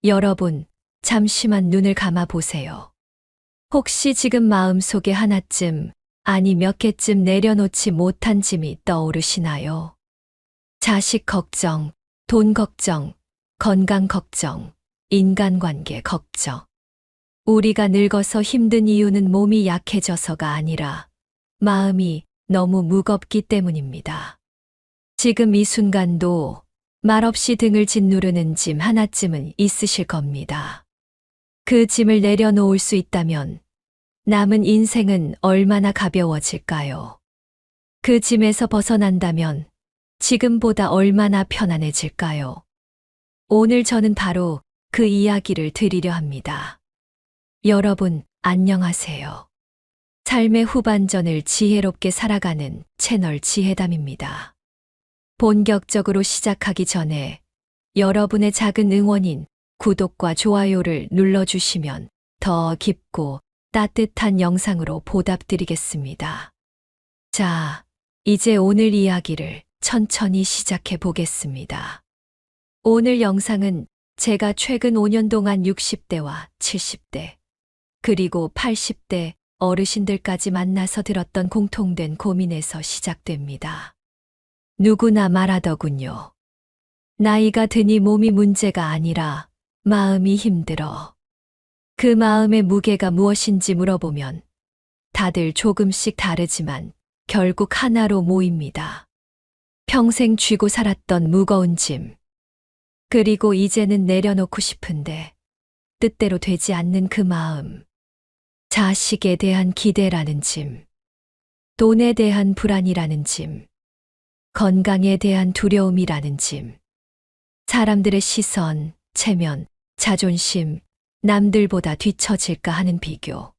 여러분, 잠시만 눈을 감아 보세요. 혹시 지금 마음속에 하나쯤, 아니 몇 개쯤 내려놓지 못한 짐이 떠오르시나요? 자식 걱정, 돈 걱정, 건강 걱정, 인간관계 걱정. 우리가 늙어서 힘든 이유는 몸이 약해져서가 아니라 마음이 너무 무겁기 때문입니다. 지금 이 순간도 말없이 등을 짓누르는 짐 하나쯤은 있으실 겁니다. 그 짐을 내려놓을 수 있다면 남은 인생은 얼마나 가벼워질까요? 그 짐에서 벗어난다면 지금보다 얼마나 편안해질까요? 오늘 저는 바로 그 이야기를 드리려 합니다. 여러분, 안녕하세요. 삶의 후반전을 지혜롭게 살아가는 채널 지혜담입니다. 본격적으로 시작하기 전에 여러분의 작은 응원인 구독과 좋아요를 눌러주시면 더 깊고 따뜻한 영상으로 보답드리겠습니다. 자, 이제 오늘 이야기를 천천히 시작해 보겠습니다. 오늘 영상은 제가 최근 5년 동안 60대와 70대, 그리고 80대 어르신들까지 만나서 들었던 공통된 고민에서 시작됩니다. 누구나 말하더군요. 나이가 드니 몸이 문제가 아니라 마음이 힘들어. 그 마음의 무게가 무엇인지 물어보면 다들 조금씩 다르지만 결국 하나로 모입니다. 평생 쥐고 살았던 무거운 짐. 그리고 이제는 내려놓고 싶은데 뜻대로 되지 않는 그 마음. 자식에 대한 기대라는 짐. 돈에 대한 불안이라는 짐. 건강에 대한 두려움이라는 짐. 사람들의 시선, 체면, 자존심, 남들보다 뒤처질까 하는 비교.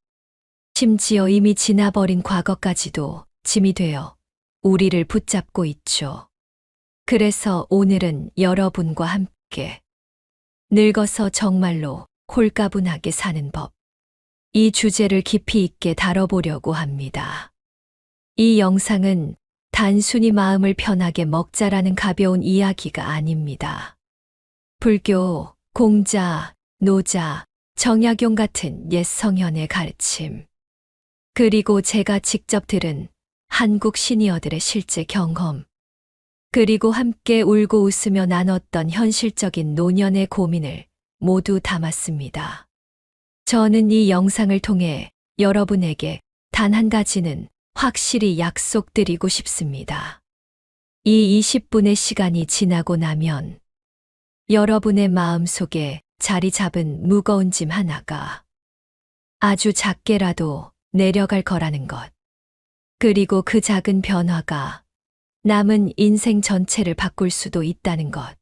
심지어 이미 지나버린 과거까지도 짐이 되어 우리를 붙잡고 있죠. 그래서 오늘은 여러분과 함께 늙어서 정말로 홀가분하게 사는 법. 이 주제를 깊이 있게 다뤄보려고 합니다. 이 영상은 단순히 마음을 편하게 먹자라는 가벼운 이야기가 아닙니다. 불교, 공자, 노자, 정약용 같은 옛 성현의 가르침. 그리고 제가 직접 들은 한국 시니어들의 실제 경험. 그리고 함께 울고 웃으며 나눴던 현실적인 노년의 고민을 모두 담았습니다. 저는 이 영상을 통해 여러분에게 단 한 가지는 확실히 약속드리고 싶습니다. 이 20분의 시간이 지나고 나면 여러분의 마음속에 자리 잡은 무거운 짐 하나가 아주 작게라도 내려갈 거라는 것. 그리고 그 작은 변화가 남은 인생 전체를 바꿀 수도 있다는 것.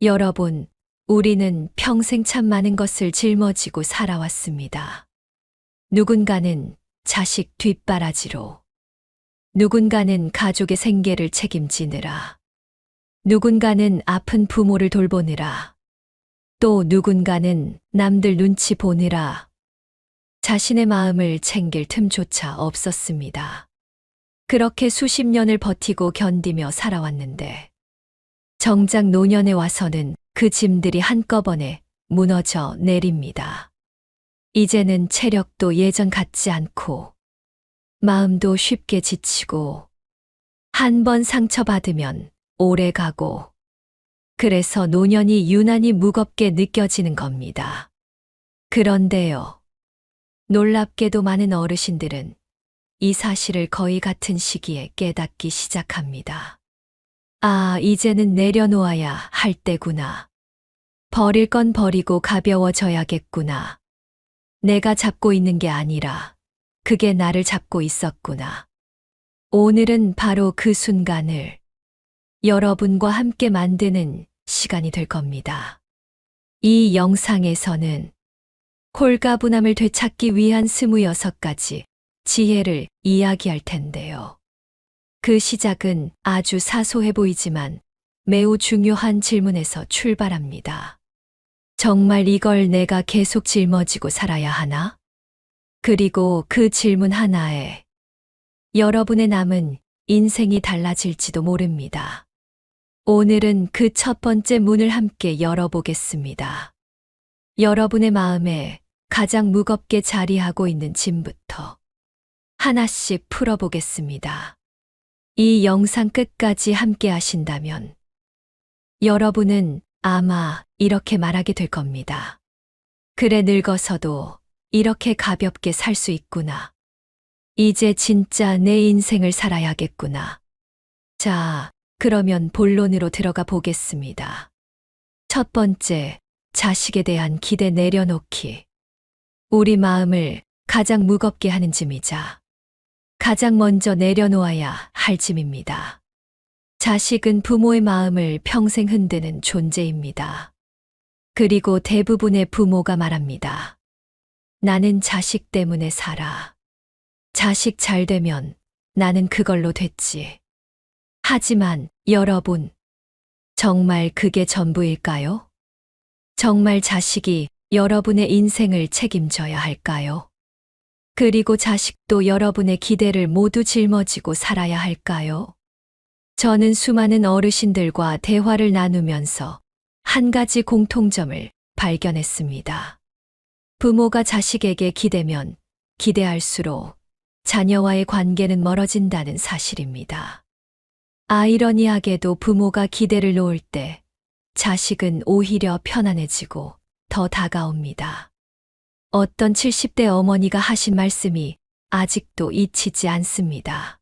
여러분, 우리는 평생 참 많은 것을 짊어지고 살아왔습니다. 누군가는 자식 뒷바라지로, 누군가는 가족의 생계를 책임지느라, 누군가는 아픈 부모를 돌보느라, 또 누군가는 남들 눈치 보느라 자신의 마음을 챙길 틈조차 없었습니다. 그렇게 수십 년을 버티고 견디며 살아왔는데 정작 노년에 와서는 그 짐들이 한꺼번에 무너져 내립니다. 이제는 체력도 예전 같지 않고 마음도 쉽게 지치고 한 번 상처받으면 오래 가고 그래서 노년이 유난히 무겁게 느껴지는 겁니다. 그런데요. 놀랍게도 많은 어르신들은 이 사실을 거의 같은 시기에 깨닫기 시작합니다. 아, 이제는 내려놓아야 할 때구나. 버릴 건 버리고 가벼워져야겠구나. 내가 잡고 있는 게 아니라 그게 나를 잡고 있었구나. 오늘은 바로 그 순간을 여러분과 함께 만드는 시간이 될 겁니다. 이 영상에서는 홀가분함을 되찾기 위한 26가지 지혜를 이야기할 텐데요. 그 시작은 아주 사소해 보이지만 매우 중요한 질문에서 출발합니다. 정말 이걸 내가 계속 짊어지고 살아야 하나? 그리고 그 질문 하나에 여러분의 남은 인생이 달라질지도 모릅니다. 오늘은 그 첫 번째 문을 함께 열어보겠습니다. 여러분의 마음에 가장 무겁게 자리하고 있는 짐부터 하나씩 풀어보겠습니다. 이 영상 끝까지 함께 하신다면 여러분은 아마 이렇게 말하게 될 겁니다. 그래, 늙어서도 이렇게 가볍게 살 수 있구나. 이제 진짜 내 인생을 살아야겠구나. 자, 그러면 본론으로 들어가 보겠습니다. 첫 번째, 자식에 대한 기대 내려놓기. 우리 마음을 가장 무겁게 하는 짐이자 가장 먼저 내려놓아야 할 짐입니다. 자식은 부모의 마음을 평생 흔드는 존재입니다. 그리고 대부분의 부모가 말합니다. 나는 자식 때문에 살아. 자식 잘 되면 나는 그걸로 됐지. 하지만 여러분, 정말 그게 전부일까요? 정말 자식이 여러분의 인생을 책임져야 할까요? 그리고 자식도 여러분의 기대를 모두 짊어지고 살아야 할까요? 저는 수많은 어르신들과 대화를 나누면서 한 가지 공통점을 발견했습니다. 부모가 자식에게 기대면 기대할수록 자녀와의 관계는 멀어진다는 사실입니다. 아이러니하게도 부모가 기대를 놓을 때 자식은 오히려 편안해지고 더 다가옵니다. 어떤 70대 어머니가 하신 말씀이 아직도 잊히지 않습니다.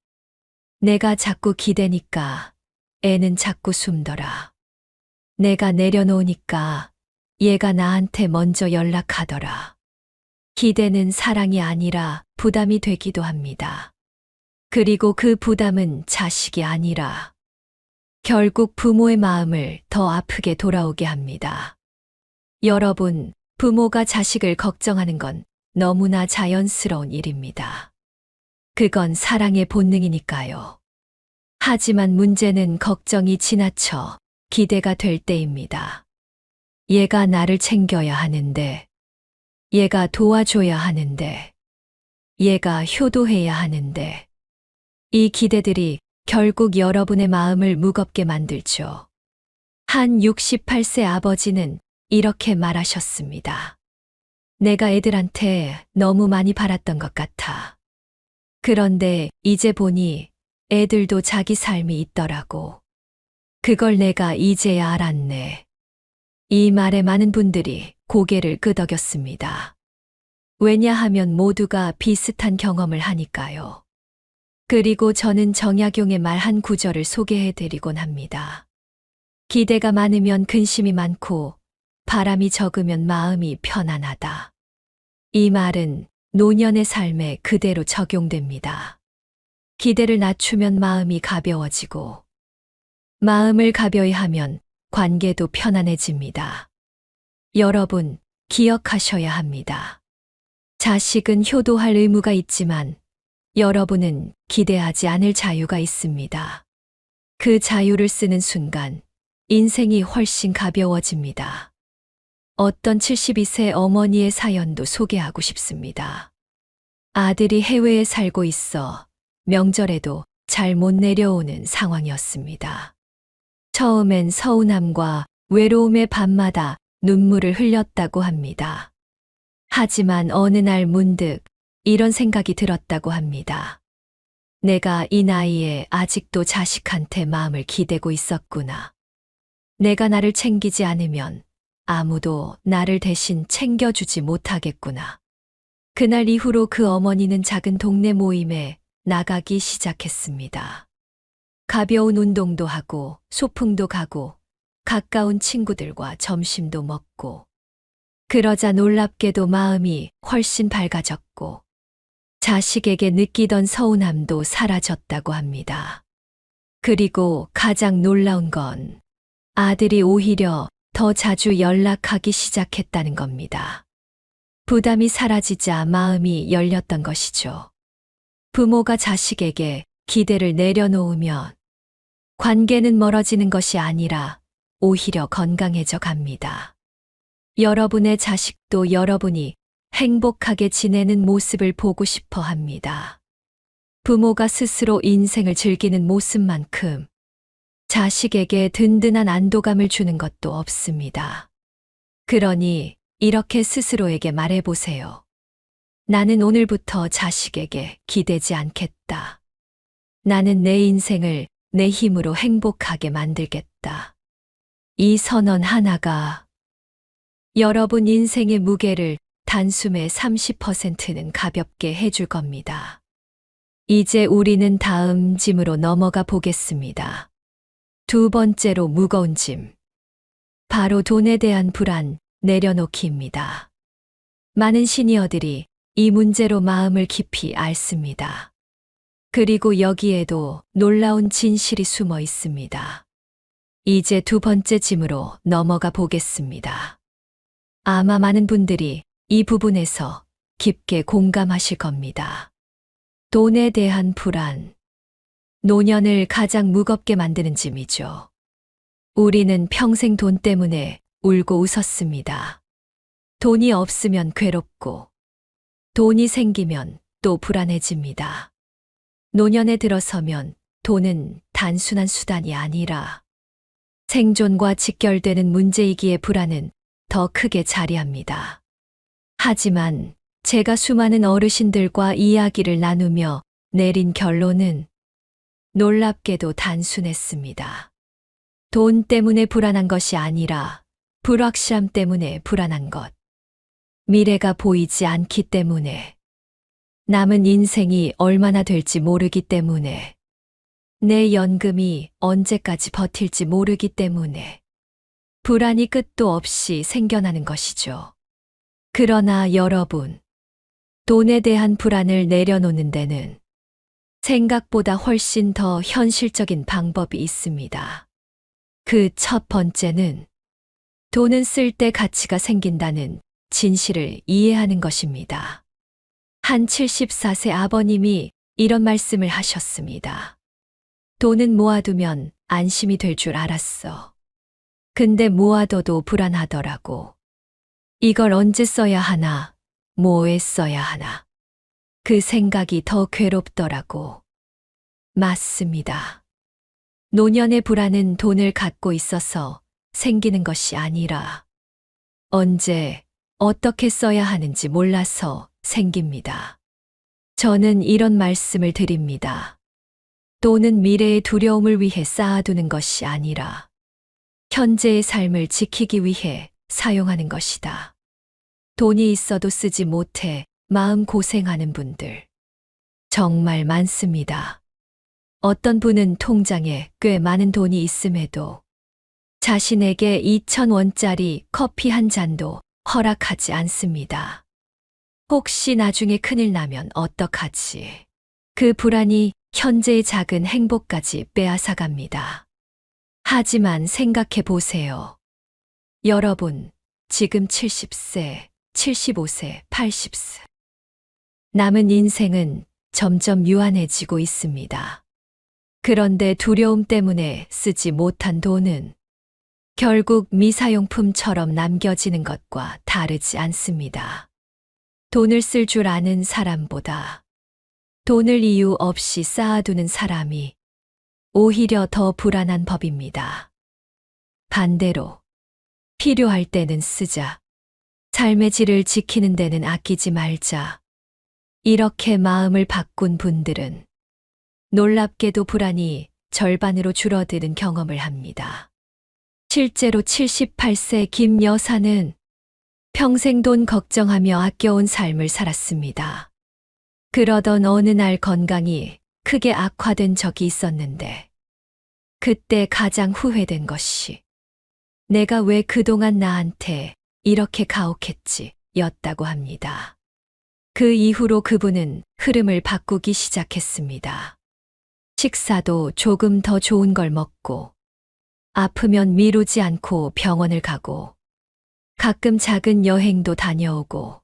내가 자꾸 기대니까 애는 자꾸 숨더라. 내가 내려놓으니까 얘가 나한테 먼저 연락하더라. 기대는 사랑이 아니라 부담이 되기도 합니다. 그리고 그 부담은 자식이 아니라 결국 부모의 마음을 더 아프게 돌아오게 합니다. 여러분, 부모가 자식을 걱정하는 건 너무나 자연스러운 일입니다. 그건 사랑의 본능이니까요. 하지만 문제는 걱정이 지나쳐 기대가 될 때입니다. 얘가 나를 챙겨야 하는데, 얘가 도와줘야 하는데, 얘가 효도해야 하는데, 이 기대들이 결국 여러분의 마음을 무겁게 만들죠. 한 68세 아버지는 이렇게 말하셨습니다. 내가 애들한테 너무 많이 바랐던 것 같아. 그런데 이제 보니 애들도 자기 삶이 있더라고. 그걸 내가 이제야 알았네. 이 말에 많은 분들이 고개를 끄덕였습니다. 왜냐하면 모두가 비슷한 경험을 하니까요. 그리고 저는 정약용의 말 한 구절을 소개해드리곤 합니다. 기대가 많으면 근심이 많고 바람이 적으면 마음이 편안하다. 이 말은 노년의 삶에 그대로 적용됩니다. 기대를 낮추면 마음이 가벼워지고 마음을 가벼이 하면 관계도 편안해집니다. 여러분, 기억하셔야 합니다. 자식은 효도할 의무가 있지만 여러분은 기대하지 않을 자유가 있습니다. 그 자유를 쓰는 순간 인생이 훨씬 가벼워집니다. 어떤 72세 어머니의 사연도 소개하고 싶습니다. 아들이 해외에 살고 있어 명절에도 잘 못 내려오는 상황이었습니다. 처음엔 서운함과 외로움에 밤마다 눈물을 흘렸다고 합니다. 하지만 어느 날 문득 이런 생각이 들었다고 합니다. 내가 이 나이에 아직도 자식한테 마음을 기대고 있었구나. 내가 나를 챙기지 않으면 아무도 나를 대신 챙겨주지 못하겠구나. 그날 이후로 그 어머니는 작은 동네 모임에 나가기 시작했습니다. 가벼운 운동도 하고 소풍도 가고 가까운 친구들과 점심도 먹고 그러자 놀랍게도 마음이 훨씬 밝아졌고 자식에게 느끼던 서운함도 사라졌다고 합니다. 그리고 가장 놀라운 건 아들이 오히려 더 자주 연락하기 시작했다는 겁니다. 부담이 사라지자 마음이 열렸던 것이죠. 부모가 자식에게 기대를 내려놓으면 관계는 멀어지는 것이 아니라 오히려 건강해져 갑니다. 여러분의 자식도 여러분이 행복하게 지내는 모습을 보고 싶어 합니다. 부모가 스스로 인생을 즐기는 모습만큼 자식에게 든든한 안도감을 주는 것도 없습니다. 그러니 이렇게 스스로에게 말해보세요. 나는 오늘부터 자식에게 기대지 않겠다. 나는 내 인생을 내 힘으로 행복하게 만들겠다. 이 선언 하나가 여러분 인생의 무게를 단숨에 30%는 가볍게 해줄 겁니다. 이제 우리는 다음 짐으로 넘어가 보겠습니다. 두 번째로 무거운 짐. 바로 돈에 대한 불안 내려놓기입니다. 많은 시니어들이 이 문제로 마음을 깊이 앓습니다. 그리고 여기에도 놀라운 진실이 숨어 있습니다. 이제 두 번째 짐으로 넘어가 보겠습니다. 아마 많은 분들이 이 부분에서 깊게 공감하실 겁니다. 돈에 대한 불안. 노년을 가장 무겁게 만드는 짐이죠. 우리는 평생 돈 때문에 울고 웃었습니다. 돈이 없으면 괴롭고, 돈이 생기면 또 불안해집니다. 노년에 들어서면 돈은 단순한 수단이 아니라 생존과 직결되는 문제이기에 불안은 더 크게 자리합니다. 하지만 제가 수많은 어르신들과 이야기를 나누며 내린 결론은 놀랍게도 단순했습니다. 돈 때문에 불안한 것이 아니라 불확실함 때문에 불안한 것. 미래가 보이지 않기 때문에, 남은 인생이 얼마나 될지 모르기 때문에, 내 연금이 언제까지 버틸지 모르기 때문에 불안이 끝도 없이 생겨나는 것이죠. 그러나 여러분, 돈에 대한 불안을 내려놓는 데는 생각보다 훨씬 더 현실적인 방법이 있습니다. 그 첫 번째는 돈은 쓸 때 가치가 생긴다는 진실을 이해하는 것입니다. 한 74세 아버님이 이런 말씀을 하셨습니다. 돈은 모아두면 안심이 될 줄 알았어. 근데 모아둬도 불안하더라고. 이걸 언제 써야 하나, 뭐에 써야 하나. 그 생각이 더 괴롭더라고. 맞습니다. 노년의 불안은 돈을 갖고 있어서 생기는 것이 아니라 언제, 어떻게 써야 하는지 몰라서 생깁니다. 저는 이런 말씀을 드립니다. 돈은 미래의 두려움을 위해 쌓아두는 것이 아니라 현재의 삶을 지키기 위해 사용하는 것이다. 돈이 있어도 쓰지 못해 마음 고생하는 분들 정말 많습니다. 어떤 분은 통장에 꽤 많은 돈이 있음에도 자신에게 2,000원짜리 커피 한 잔도 허락하지 않습니다. 혹시 나중에 큰일 나면 어떡하지? 그 불안이 현재의 작은 행복까지 빼앗아갑니다. 하지만 생각해 보세요. 여러분, 지금 70세, 75세, 80세. 남은 인생은 점점 유한해지고 있습니다. 그런데 두려움 때문에 쓰지 못한 돈은 결국 미사용품처럼 남겨지는 것과 다르지 않습니다. 돈을 쓸 줄 아는 사람보다 돈을 이유 없이 쌓아두는 사람이 오히려 더 불안한 법입니다. 반대로 필요할 때는 쓰자. 삶의 질을 지키는 데는 아끼지 말자. 이렇게 마음을 바꾼 분들은 놀랍게도 불안이 절반으로 줄어드는 경험을 합니다. 실제로 78세 김 여사는 평생 돈 걱정하며 아껴온 삶을 살았습니다. 그러던 어느 날 건강이 크게 악화된 적이 있었는데 그때 가장 후회된 것이 내가 왜 그동안 나한테 이렇게 가혹했지 였다고 합니다. 그 이후로 그분은 흐름을 바꾸기 시작했습니다. 식사도 조금 더 좋은 걸 먹고 아프면 미루지 않고 병원을 가고 가끔 작은 여행도 다녀오고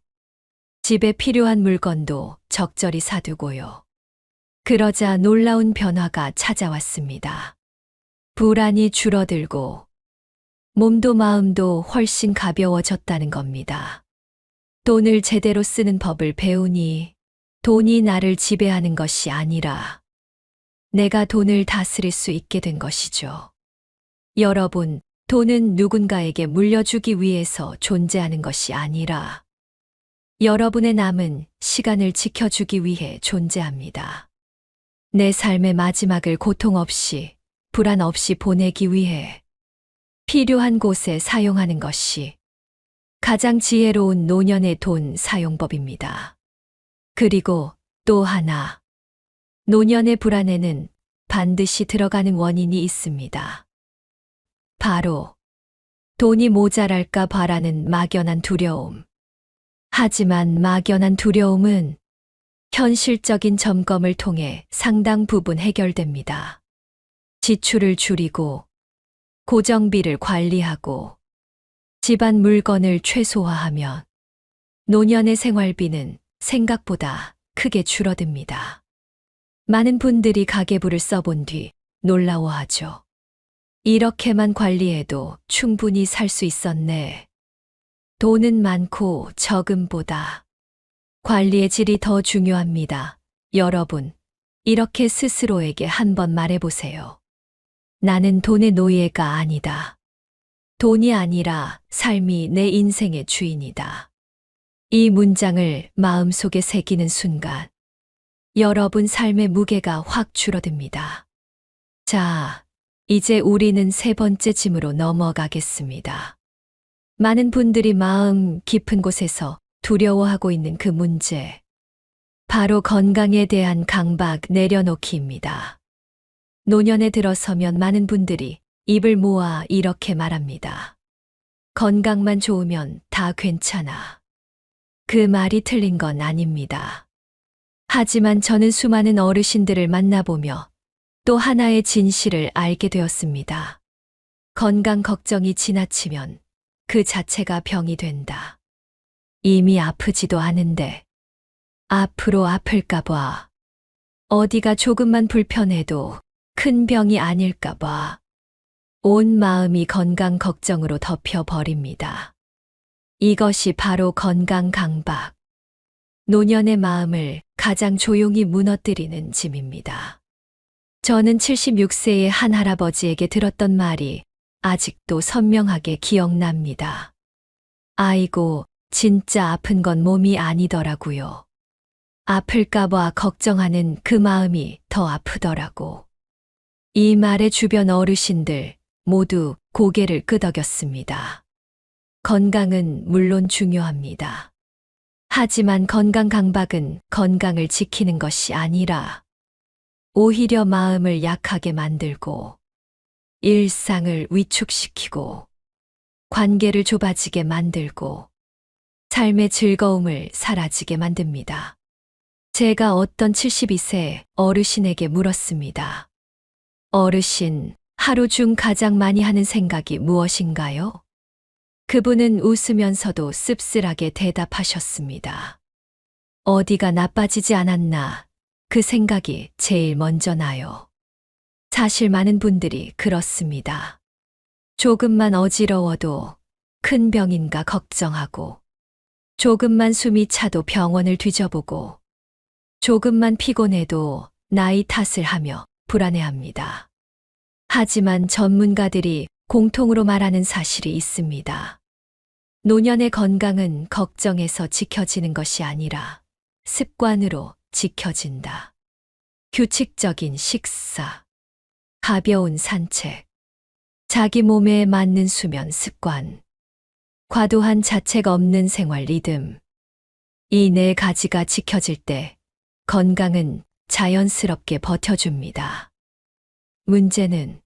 집에 필요한 물건도 적절히 사두고요. 그러자 놀라운 변화가 찾아왔습니다. 불안이 줄어들고 몸도 마음도 훨씬 가벼워졌다는 겁니다. 돈을 제대로 쓰는 법을 배우니 돈이 나를 지배하는 것이 아니라 내가 돈을 다스릴 수 있게 된 것이죠. 여러분, 돈은 누군가에게 물려주기 위해서 존재하는 것이 아니라 여러분의 남은 시간을 지켜주기 위해 존재합니다. 내 삶의 마지막을 고통 없이, 불안 없이 보내기 위해 필요한 곳에 사용하는 것이 가장 지혜로운 노년의 돈 사용법입니다. 그리고 또 하나, 노년의 불안에는 반드시 들어가는 원인이 있습니다. 바로 돈이 모자랄까 바라는 막연한 두려움. 하지만 막연한 두려움은 현실적인 점검을 통해 상당 부분 해결됩니다. 지출을 줄이고, 고정비를 관리하고, 집안 물건을 최소화하면 노년의 생활비는 생각보다 크게 줄어듭니다. 많은 분들이 가계부를 써본 뒤 놀라워하죠. 이렇게만 관리해도 충분히 살 수 있었네. 돈은 많고 적음보다 관리의 질이 더 중요합니다. 여러분, 이렇게 스스로에게 한번 말해보세요. 나는 돈의 노예가 아니다. 돈이 아니라 삶이 내 인생의 주인이다. 이 문장을 마음속에 새기는 순간 여러분 삶의 무게가 확 줄어듭니다. 자, 이제 우리는 세 번째 짐으로 넘어가겠습니다. 많은 분들이 마음 깊은 곳에서 두려워하고 있는 그 문제. 바로 건강에 대한 강박 내려놓기입니다. 노년에 들어서면 많은 분들이 입을 모아 이렇게 말합니다. 건강만 좋으면 다 괜찮아. 그 말이 틀린 건 아닙니다. 하지만 저는 수많은 어르신들을 만나보며 또 하나의 진실을 알게 되었습니다. 건강 걱정이 지나치면 그 자체가 병이 된다. 이미 아프지도 않은데 앞으로 아플까 봐. 어디가 조금만 불편해도 큰 병이 아닐까 봐. 온 마음이 건강 걱정으로 덮여버립니다. 이것이 바로 건강 강박. 노년의 마음을 가장 조용히 무너뜨리는 짐입니다. 저는 76세의 한 할아버지에게 들었던 말이 아직도 선명하게 기억납니다. 아이고, 진짜 아픈 건 몸이 아니더라고요. 아플까봐 걱정하는 그 마음이 더 아프더라고. 이 말에 주변 어르신들 모두 고개를 끄덕였습니다. 건강은 물론 중요합니다. 하지만 건강 강박은 건강을 지키는 것이 아니라 오히려 마음을 약하게 만들고 일상을 위축시키고 관계를 좁아지게 만들고 삶의 즐거움을 사라지게 만듭니다. 제가 어떤 72세 어르신에게 물었습니다. 어르신, 하루 중 가장 많이 하는 생각이 무엇인가요? 그분은 웃으면서도 씁쓸하게 대답하셨습니다. 어디가 나빠지지 않았나, 그 생각이 제일 먼저 나요. 사실 많은 분들이 그렇습니다. 조금만 어지러워도 큰 병인가 걱정하고, 조금만 숨이 차도 병원을 뒤져보고, 조금만 피곤해도 나이 탓을 하며 불안해합니다. 하지만 전문가들이 공통으로 말하는 사실이 있습니다. 노년의 건강은 걱정에서 지켜지는 것이 아니라 습관으로 지켜진다. 규칙적인 식사, 가벼운 산책, 자기 몸에 맞는 수면 습관, 과도한 자책 없는 생활 리듬. 이 네 가지가 지켜질 때 건강은 자연스럽게 버텨줍니다. 문제는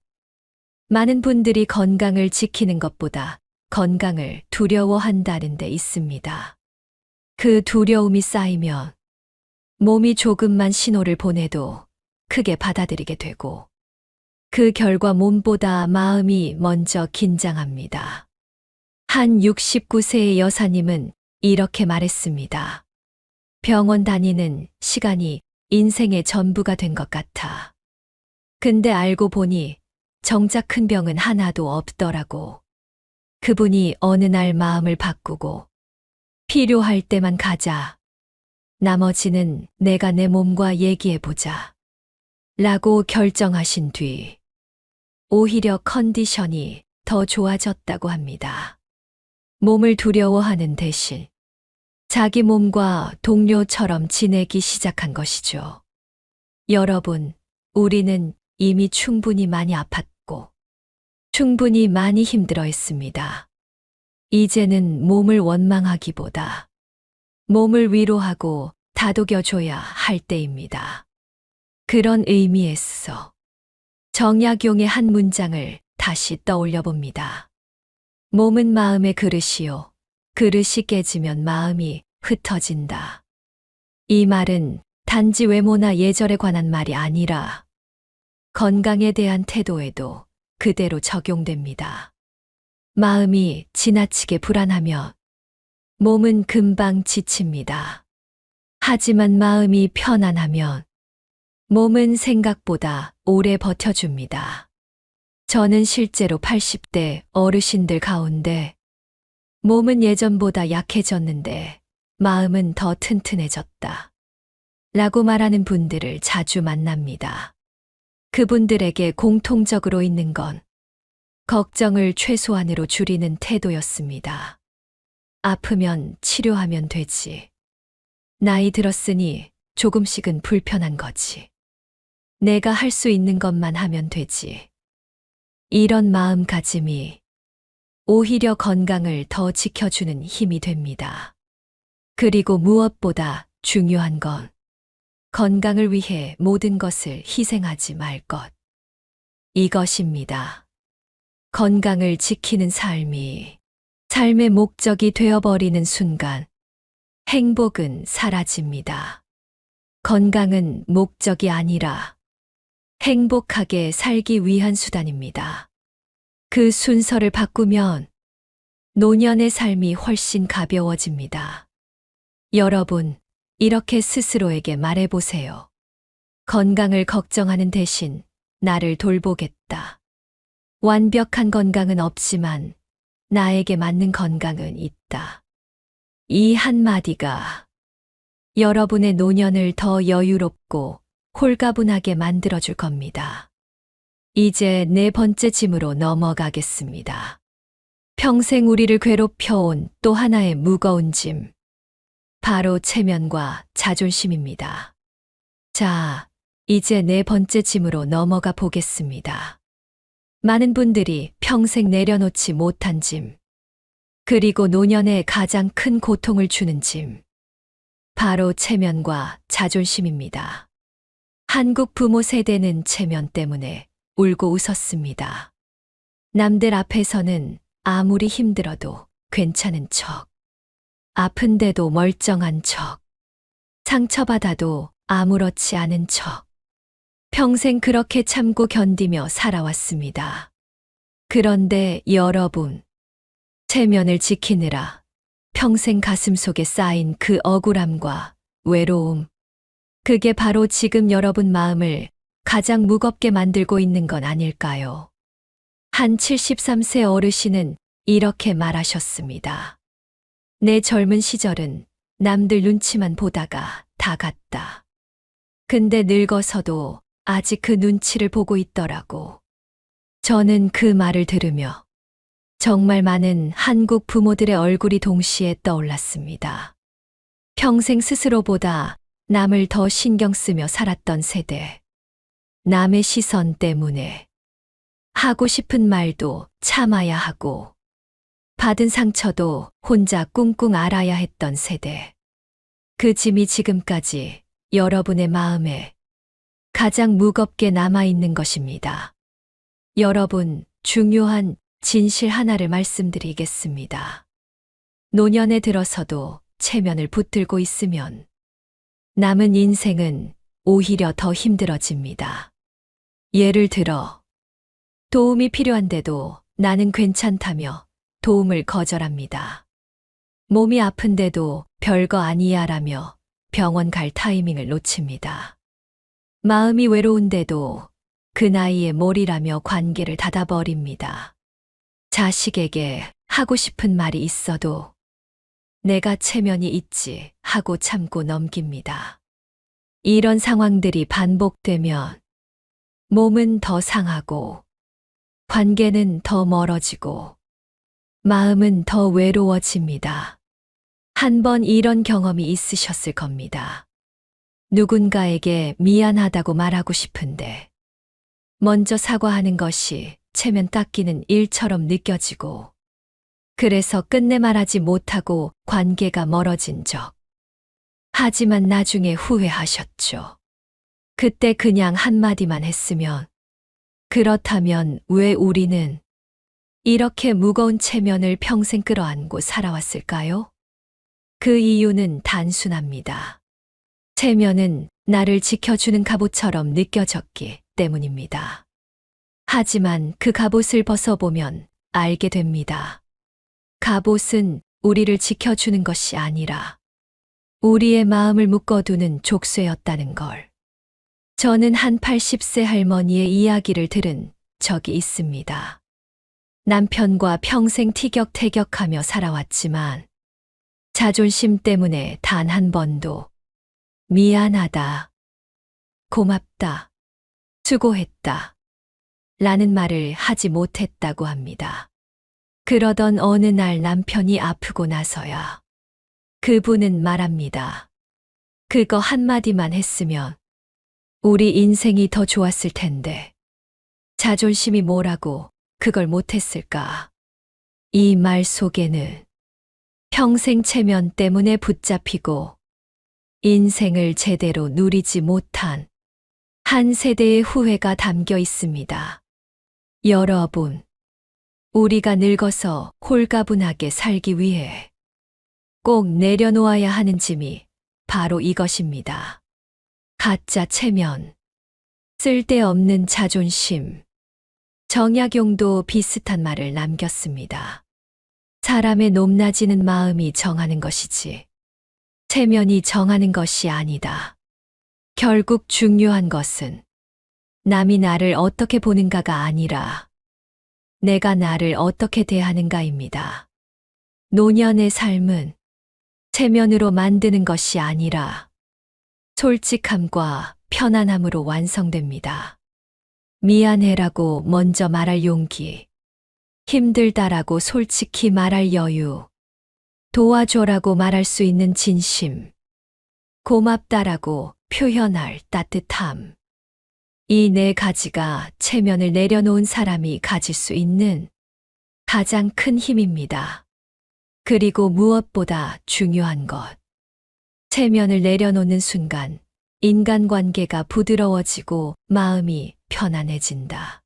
많은 분들이 건강을 지키는 것보다 건강을 두려워한다는 데 있습니다. 그 두려움이 쌓이면 몸이 조금만 신호를 보내도 크게 받아들이게 되고 그 결과 몸보다 마음이 먼저 긴장합니다. 한 69세의 여사님은 이렇게 말했습니다. 병원 다니는 시간이 인생의 전부가 된 것 같아. 근데 알고 보니 정작 큰 병은 하나도 없더라고. 그분이 어느 날 마음을 바꾸고 필요할 때만 가자. 나머지는 내가 내 몸과 얘기해보자. 라고 결정하신 뒤 오히려 컨디션이 더 좋아졌다고 합니다. 몸을 두려워하는 대신 자기 몸과 동료처럼 지내기 시작한 것이죠. 여러분, 우리는 이미 충분히 많이 아팠고, 충분히 많이 힘들어 했습니다. 이제는 몸을 원망하기보다 몸을 위로하고 다독여줘야 할 때입니다. 그런 의미에서 정약용의 한 문장을 다시 떠올려 봅니다. 몸은 마음의 그릇이요. 그릇이 깨지면 마음이 흩어진다. 이 말은 단지 외모나 예절에 관한 말이 아니라 건강에 대한 태도에도 그대로 적용됩니다. 마음이 지나치게 불안하면 몸은 금방 지칩니다. 하지만 마음이 편안하면 몸은 생각보다 오래 버텨줍니다. 저는 실제로 80대 어르신들 가운데 몸은 예전보다 약해졌는데 마음은 더 튼튼해졌다. 라고 말하는 분들을 자주 만납니다. 그분들에게 공통적으로 있는 건 걱정을 최소한으로 줄이는 태도였습니다. 아프면 치료하면 되지. 나이 들었으니 조금씩은 불편한 거지. 내가 할 수 있는 것만 하면 되지. 이런 마음가짐이 오히려 건강을 더 지켜주는 힘이 됩니다. 그리고 무엇보다 중요한 건 건강을 위해 모든 것을 희생하지 말 것. 이것입니다. 건강을 지키는 삶이 삶의 목적이 되어버리는 순간 행복은 사라집니다. 건강은 목적이 아니라 행복하게 살기 위한 수단입니다. 그 순서를 바꾸면 노년의 삶이 훨씬 가벼워집니다. 여러분, 이렇게 스스로에게 말해보세요. 건강을 걱정하는 대신 나를 돌보겠다. 완벽한 건강은 없지만 나에게 맞는 건강은 있다. 이 한마디가 여러분의 노년을 더 여유롭고 홀가분하게 만들어줄 겁니다. 이제 네 번째 짐으로 넘어가겠습니다. 평생 우리를 괴롭혀온 또 하나의 무거운 짐. 바로 체면과 자존심입니다. 자, 이제 네 번째 짐으로 넘어가 보겠습니다. 많은 분들이 평생 내려놓지 못한 짐, 그리고 노년에 가장 큰 고통을 주는 짐. 바로 체면과 자존심입니다. 한국 부모 세대는 체면 때문에 울고 웃었습니다. 남들 앞에서는 아무리 힘들어도 괜찮은 척, 아픈데도 멀쩡한 척, 상처받아도 아무렇지 않은 척. 평생 그렇게 참고 견디며 살아왔습니다. 그런데 여러분, 체면을 지키느라 평생 가슴속에 쌓인 그 억울함과 외로움, 그게 바로 지금 여러분 마음을 가장 무겁게 만들고 있는 건 아닐까요? 한 73세 어르신은 이렇게 말하셨습니다. 내 젊은 시절은 남들 눈치만 보다가 다 갔다. 근데 늙어서도 아직 그 눈치를 보고 있더라고. 저는 그 말을 들으며 정말 많은 한국 부모들의 얼굴이 동시에 떠올랐습니다. 평생 스스로보다 남을 더 신경 쓰며 살았던 세대. 남의 시선 때문에 하고 싶은 말도 참아야 하고 받은 상처도 혼자 꿍꿍 앓아야 했던 세대. 그 짐이 지금까지 여러분의 마음에 가장 무겁게 남아있는 것입니다. 여러분, 중요한 진실 하나를 말씀드리겠습니다. 노년에 들어서도 체면을 붙들고 있으면 남은 인생은 오히려 더 힘들어집니다. 예를 들어, 도움이 필요한데도 나는 괜찮다며 도움을 거절합니다. 몸이 아픈데도 별거 아니야라며 병원 갈 타이밍을 놓칩니다. 마음이 외로운데도 그 나이에 뭘이라며 관계를 닫아버립니다. 자식에게 하고 싶은 말이 있어도 내가 체면이 있지 하고 참고 넘깁니다. 이런 상황들이 반복되면 몸은 더 상하고 관계는 더 멀어지고 마음은 더 외로워집니다. 한 번 이런 경험이 있으셨을 겁니다. 누군가에게 미안하다고 말하고 싶은데 먼저 사과하는 것이 체면 닦이는 일처럼 느껴지고 그래서 끝내 말하지 못하고 관계가 멀어진 적. 하지만 나중에 후회하셨죠. 그때 그냥 한마디만 했으면. 그렇다면 왜 우리는 이렇게 무거운 체면을 평생 끌어안고 살아왔을까요? 그 이유는 단순합니다. 체면은 나를 지켜주는 갑옷처럼 느껴졌기 때문입니다. 하지만 그 갑옷을 벗어보면 알게 됩니다. 갑옷은 우리를 지켜주는 것이 아니라 우리의 마음을 묶어두는 족쇄였다는 걸. 저는 한 80세 할머니의 이야기를 들은 적이 있습니다. 남편과 평생 티격태격하며 살아왔지만 자존심 때문에 단 한 번도 미안하다, 고맙다, 수고했다 라는 말을 하지 못했다고 합니다. 그러던 어느 날 남편이 아프고 나서야 그분은 말합니다. 그거 한마디만 했으면 우리 인생이 더 좋았을 텐데 자존심이 뭐라고 그걸 못했을까? 이 말 속에는 평생 체면 때문에 붙잡히고 인생을 제대로 누리지 못한 한 세대의 후회가 담겨 있습니다. 여러분, 우리가 늙어서 홀가분하게 살기 위해 꼭 내려놓아야 하는 짐이 바로 이것입니다. 가짜 체면, 쓸데없는 자존심. 정약용도 비슷한 말을 남겼습니다. 사람의 높낮이는 마음이 정하는 것이지 체면이 정하는 것이 아니다. 결국 중요한 것은 남이 나를 어떻게 보는가가 아니라 내가 나를 어떻게 대하는가입니다. 노년의 삶은 체면으로 만드는 것이 아니라 솔직함과 편안함으로 완성됩니다. 미안해라고 먼저 말할 용기, 힘들다라고 솔직히 말할 여유, 도와줘라고 말할 수 있는 진심, 고맙다라고 표현할 따뜻함. 이 네 가지가 체면을 내려놓은 사람이 가질 수 있는 가장 큰 힘입니다. 그리고 무엇보다 중요한 것. 체면을 내려놓는 순간 인간관계가 부드러워지고 마음이 편안해진다.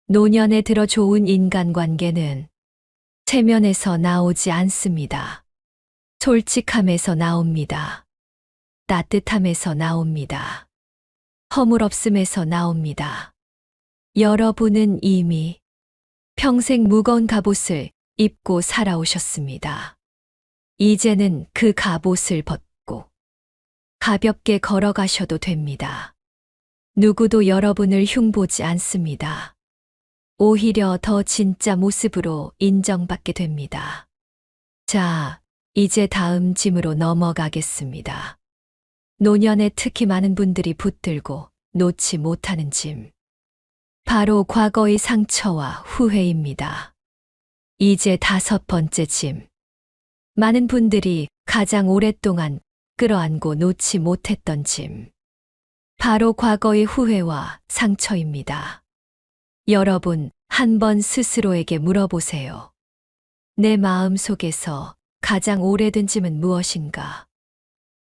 노년에 들어 좋은 인간관계는 체면에서 나오지 않습니다. 솔직함에서 나옵니다. 따뜻함에서 나옵니다. 허물없음에서 나옵니다. 여러분은 이미 평생 무거운 갑옷을 입고 살아오셨습니다. 이제는 그 갑옷을 벗고 가볍게 걸어가셔도 됩니다. 누구도 여러분을 흉보지 않습니다. 오히려 더 진짜 모습으로 인정받게 됩니다. 자, 이제 다음 짐으로 넘어가겠습니다. 노년에 특히 많은 분들이 붙들고 놓지 못하는 짐. 바로 과거의 상처와 후회입니다. 이제 5번째 짐. 많은 분들이 가장 오랫동안 끌어안고 놓지 못했던 짐. 바로 과거의 후회와 상처입니다. 여러분, 한번 스스로에게 물어보세요. 내 마음 속에서 가장 오래된 짐은 무엇인가?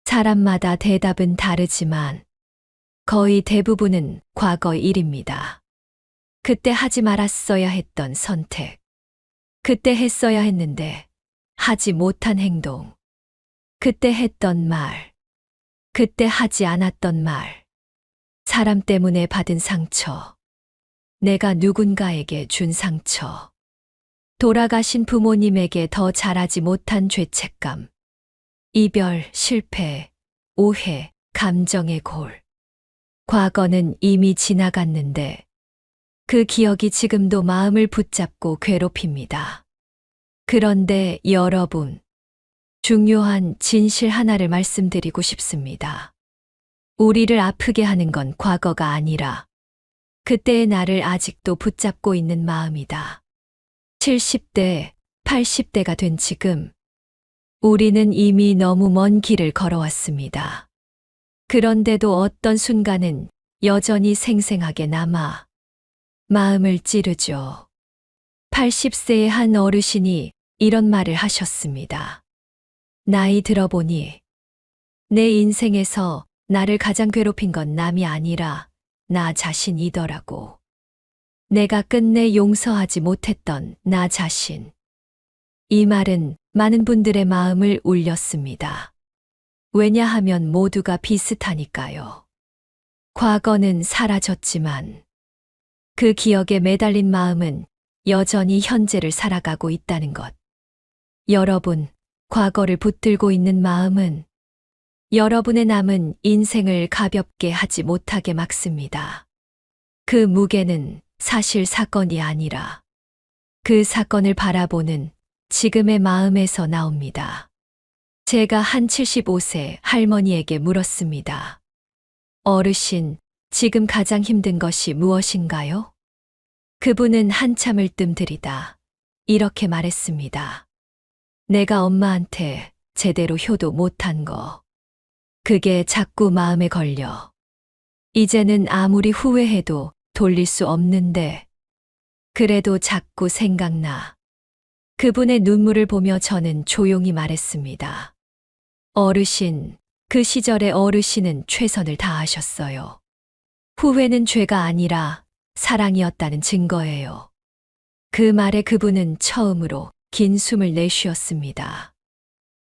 사람마다 대답은 다르지만 거의 대부분은 과거 일입니다. 그때 하지 말았어야 했던 선택. 그때 했어야 했는데 하지 못한 행동. 그때 했던 말. 그때 하지 않았던 말. 사람 때문에 받은 상처. 내가 누군가에게 준 상처. 돌아가신 부모님에게 더 잘하지 못한 죄책감. 이별, 실패, 오해, 감정의 골. 과거는 이미 지나갔는데 그 기억이 지금도 마음을 붙잡고 괴롭힙니다. 그런데 여러분, 중요한 진실 하나를 말씀드리고 싶습니다. 우리를 아프게 하는 건 과거가 아니라 그때의 나를 아직도 붙잡고 있는 마음이다. 70대, 80대가 된 지금, 우리는 이미 너무 먼 길을 걸어왔습니다. 그런데도 어떤 순간은 여전히 생생하게 남아 마음을 찌르죠. 80세의 한 어르신이 이런 말을 하셨습니다. 나이 들어보니 내 인생에서 나를 가장 괴롭힌 건 남이 아니라 나 자신이더라고. 내가 끝내 용서하지 못했던 나 자신. 이 말은 많은 분들의 마음을 울렸습니다. 왜냐하면 모두가 비슷하니까요. 과거는 사라졌지만 그 기억에 매달린 마음은 여전히 현재를 살아가고 있다는 것. 여러분, 과거를 붙들고 있는 마음은 여러분의 남은 인생을 가볍게 하지 못하게 막습니다. 그 무게는 사실 사건이 아니라 그 사건을 바라보는 지금의 마음에서 나옵니다. 제가 한 75세 할머니에게 물었습니다. 어르신, 지금 가장 힘든 것이 무엇인가요? 그분은 한참을 뜸들이다 이렇게 말했습니다. 내가 엄마한테 제대로 효도 못한 거. 그게 자꾸 마음에 걸려. 이제는 아무리 후회해도 돌릴 수 없는데, 그래도 자꾸 생각나. 그분의 눈물을 보며 저는 조용히 말했습니다. 어르신, 그 시절의 어르신은 최선을 다하셨어요. 후회는 죄가 아니라 사랑이었다는 증거예요. 그 말에 그분은 처음으로 긴 숨을 내쉬었습니다.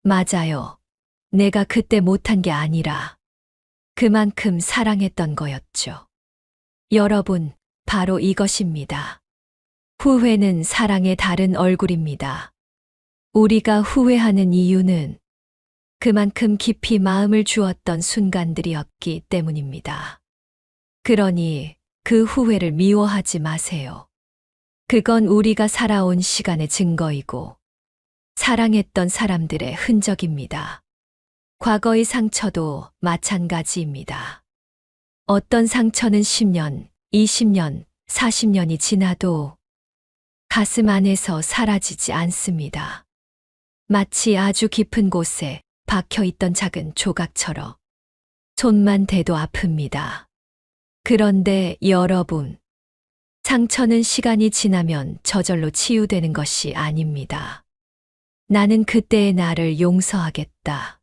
맞아요. 내가 그때 못한 게 아니라 그만큼 사랑했던 거였죠. 여러분, 바로 이것입니다. 후회는 사랑의 다른 얼굴입니다. 우리가 후회하는 이유는 그만큼 깊이 마음을 주었던 순간들이었기 때문입니다. 그러니 그 후회를 미워하지 마세요. 그건 우리가 살아온 시간의 증거이고 사랑했던 사람들의 흔적입니다. 과거의 상처도 마찬가지입니다. 어떤 상처는 10년, 20년, 40년이 지나도 가슴 안에서 사라지지 않습니다. 마치 아주 깊은 곳에 박혀 있던 작은 조각처럼 손만 대도 아픕니다. 그런데 여러분, 상처는 시간이 지나면 저절로 치유되는 것이 아닙니다. 나는 그때의 나를 용서하겠다.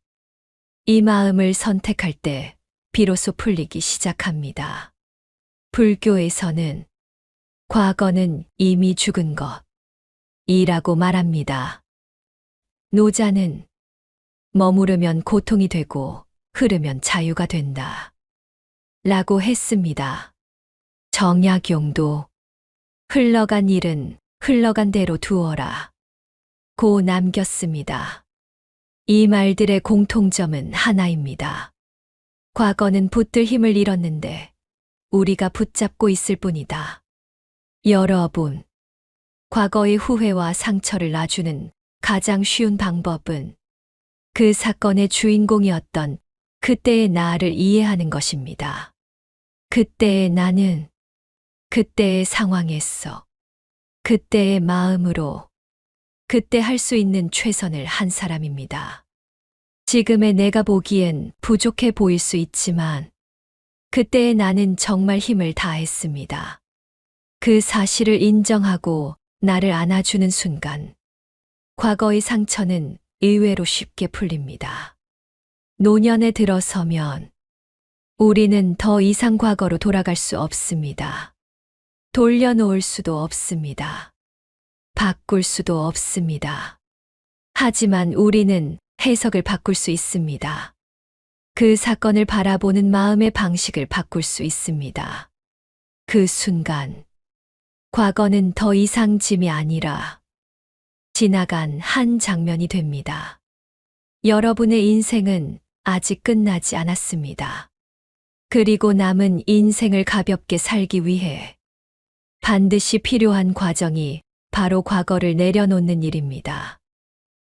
이 마음을 선택할 때 비로소 풀리기 시작합니다. 불교에서는 과거는 이미 죽은 것이라고 말합니다. 노자는 머무르면 고통이 되고 흐르면 자유가 된다. 라고 했습니다. 정약용도 흘러간 일은 흘러간 대로 두어라. 고 남겼습니다. 이 말들의 공통점은 하나입니다. 과거는 붙들 힘을 잃었는데 우리가 붙잡고 있을 뿐이다. 여러분, 과거의 후회와 상처를 놔주는 가장 쉬운 방법은 그 사건의 주인공이었던 그때의 나를 이해하는 것입니다. 그때의 나는 그때의 상황에서 그때의 마음으로 그때 할 수 있는 최선을 한 사람입니다. 지금의 내가 보기엔 부족해 보일 수 있지만 그때의 나는 정말 힘을 다했습니다. 그 사실을 인정하고 나를 안아주는 순간 과거의 상처는 의외로 쉽게 풀립니다. 노년에 들어서면 우리는 더 이상 과거로 돌아갈 수 없습니다. 돌려놓을 수도 없습니다. 바꿀 수도 없습니다. 하지만 우리는 해석을 바꿀 수 있습니다. 그 사건을 바라보는 마음의 방식을 바꿀 수 있습니다. 그 순간, 과거는 더 이상 짐이 아니라 지나간 한 장면이 됩니다. 여러분의 인생은 아직 끝나지 않았습니다. 그리고 남은 인생을 가볍게 살기 위해 반드시 필요한 과정이 바로 과거를 내려놓는 일입니다.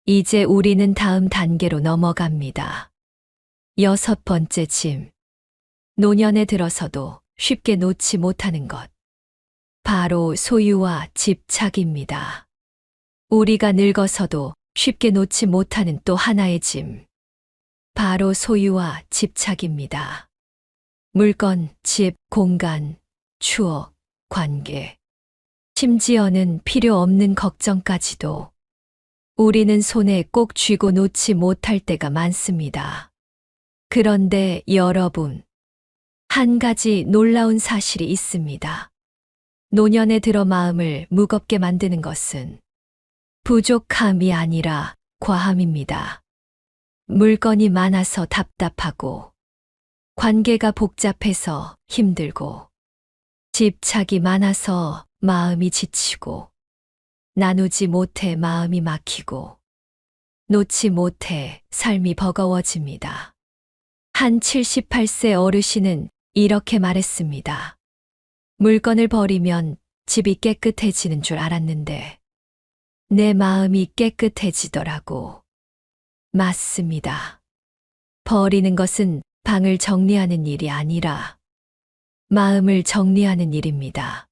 이제 우리는 다음 단계로 넘어갑니다. 6번째 짐. 노년에 들어서도 쉽게 놓지 못하는 것. 바로 소유와 집착입니다. 우리가 늙어서도 쉽게 놓지 못하는 또 하나의 짐. 바로 소유와 집착입니다. 물건, 집, 공간, 추억, 관계. 심지어는 필요 없는 걱정까지도 우리는 손에 꼭 쥐고 놓지 못할 때가 많습니다. 그런데 여러분, 한 가지 놀라운 사실이 있습니다. 노년에 들어 마음을 무겁게 만드는 것은 부족함이 아니라 과함입니다. 물건이 많아서 답답하고, 관계가 복잡해서 힘들고, 집착이 많아서 마음이 지치고, 나누지 못해 마음이 막히고, 놓지 못해 삶이 버거워집니다. 한 78세 어르신은 이렇게 말했습니다. 물건을 버리면 집이 깨끗해지는 줄 알았는데, 내 마음이 깨끗해지더라고. 맞습니다. 버리는 것은 방을 정리하는 일이 아니라 마음을 정리하는 일입니다.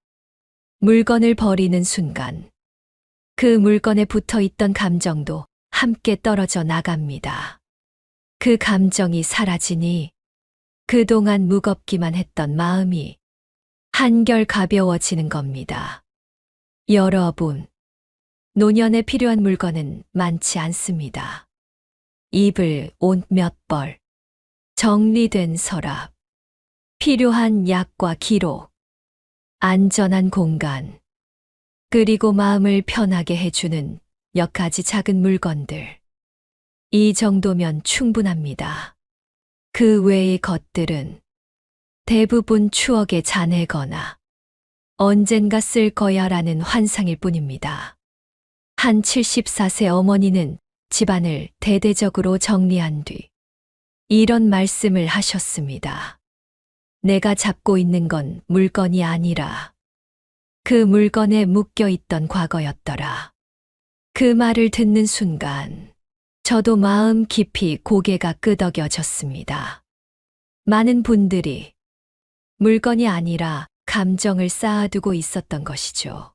물건을 버리는 순간 그 물건에 붙어 있던 감정도 함께 떨어져 나갑니다. 그 감정이 사라지니 그동안 무겁기만 했던 마음이 한결 가벼워지는 겁니다. 여러분, 노년에 필요한 물건은 많지 않습니다. 이불, 옷 몇 벌, 정리된 서랍, 필요한 약과 기록, 안전한 공간, 그리고 마음을 편하게 해주는 몇 가지 작은 물건들. 이 정도면 충분합니다. 그 외의 것들은 대부분 추억의 잔해거나 언젠가 쓸 거야라는 환상일 뿐입니다. 한 74세 어머니는 집안을 대대적으로 정리한 뒤 이런 말씀을 하셨습니다. 내가 잡고 있는 건 물건이 아니라 그 물건에 묶여 있던 과거였더라. 그 말을 듣는 순간 저도 마음 깊이 고개가 끄덕여졌습니다. 많은 분들이 물건이 아니라 감정을 쌓아두고 있었던 것이죠.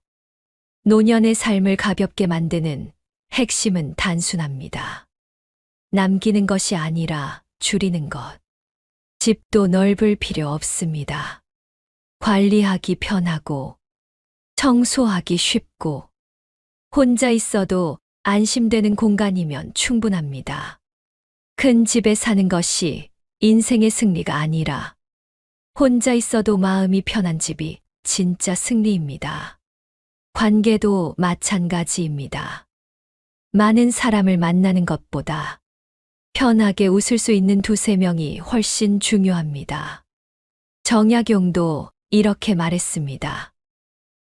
노년의 삶을 가볍게 만드는 핵심은 단순합니다. 남기는 것이 아니라 줄이는 것. 집도 넓을 필요 없습니다. 관리하기 편하고, 청소하기 쉽고, 혼자 있어도 안심되는 공간이면 충분합니다. 큰 집에 사는 것이 인생의 승리가 아니라 혼자 있어도 마음이 편한 집이 진짜 승리입니다. 관계도 마찬가지입니다. 많은 사람을 만나는 것보다 편하게 웃을 수 있는 두세 명이 훨씬 중요합니다. 정약용도 이렇게 말했습니다.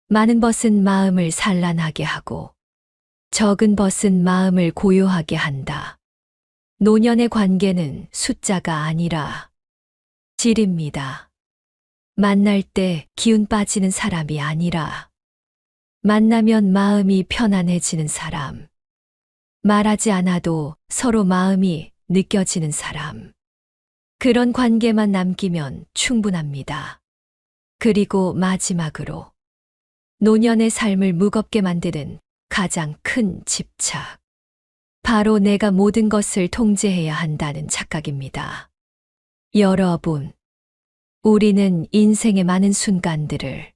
많은 벗은 마음을 산란하게 하고 적은 벗은 마음을 고요하게 한다. 노년의 관계는 숫자가 아니라 질입니다. 만날 때 기운 빠지는 사람이 아니라 만나면 마음이 편안해지는 사람. 말하지 않아도 서로 마음이 느껴지는 사람. 그런 관계만 남기면 충분합니다. 그리고 마지막으로 노년의 삶을 무겁게 만드는 가장 큰 집착. 바로 내가 모든 것을 통제해야 한다는 착각입니다. 여러분, 우리는 인생의 많은 순간들을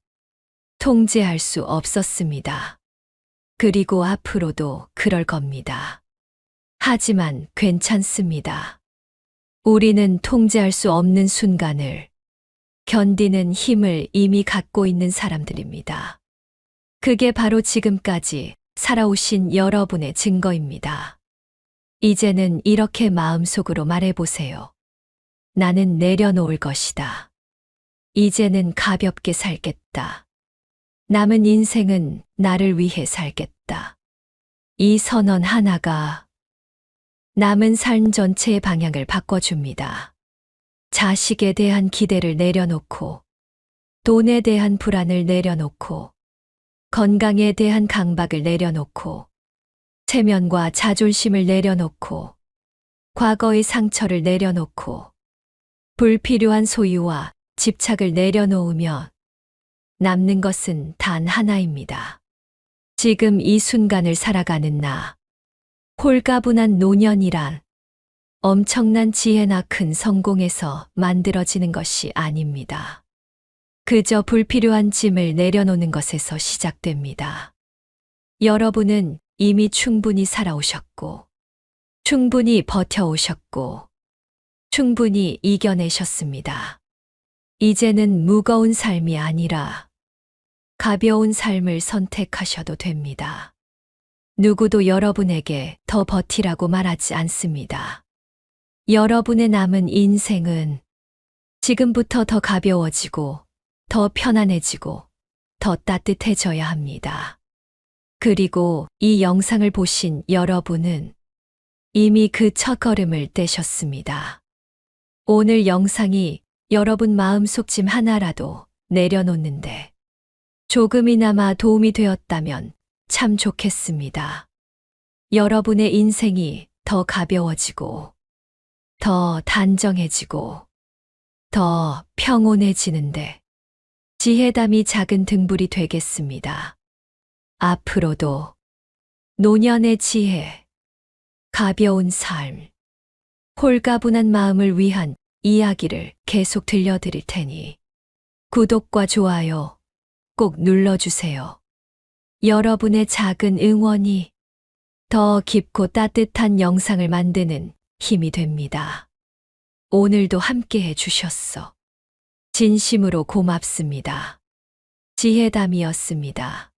통제할 수 없었습니다. 그리고 앞으로도 그럴 겁니다. 하지만 괜찮습니다. 우리는 통제할 수 없는 순간을 견디는 힘을 이미 갖고 있는 사람들입니다. 그게 바로 지금까지 살아오신 여러분의 증거입니다. 이제는 이렇게 마음속으로 말해보세요. 나는 내려놓을 것이다. 이제는 가볍게 살겠다. 남은 인생은 나를 위해 살겠다. 이 선언 하나가 남은 삶 전체의 방향을 바꿔줍니다. 자식에 대한 기대를 내려놓고, 돈에 대한 불안을 내려놓고, 건강에 대한 강박을 내려놓고, 체면과 자존심을 내려놓고, 과거의 상처를 내려놓고, 불필요한 소유와 집착을 내려놓으며 남는 것은 단 하나입니다. 지금 이 순간을 살아가는 나. 홀가분한 노년이란 엄청난 지혜나 큰 성공에서 만들어지는 것이 아닙니다. 그저 불필요한 짐을 내려놓는 것에서 시작됩니다. 여러분은 이미 충분히 살아오셨고, 충분히 버텨오셨고, 충분히 이겨내셨습니다. 이제는 무거운 삶이 아니라 가벼운 삶을 선택하셔도 됩니다. 누구도 여러분에게 더 버티라고 말하지 않습니다. 여러분의 남은 인생은 지금부터 더 가벼워지고, 더 편안해지고, 더 따뜻해져야 합니다. 그리고 이 영상을 보신 여러분은 이미 그 첫걸음을 떼셨습니다. 오늘 영상이 여러분 마음속 짐 하나라도 내려놓는데 조금이나마 도움이 되었다면 참 좋겠습니다. 여러분의 인생이 더 가벼워지고, 더 단정해지고, 더 평온해지는데 지혜담이 작은 등불이 되겠습니다. 앞으로도 노년의 지혜, 가벼운 삶, 홀가분한 마음을 위한 이야기를 계속 들려드릴 테니 구독과 좋아요 꼭 눌러주세요. 여러분의 작은 응원이 더 깊고 따뜻한 영상을 만드는 힘이 됩니다. 오늘도 함께 해주셨어. 진심으로 고맙습니다. 지혜담이었습니다.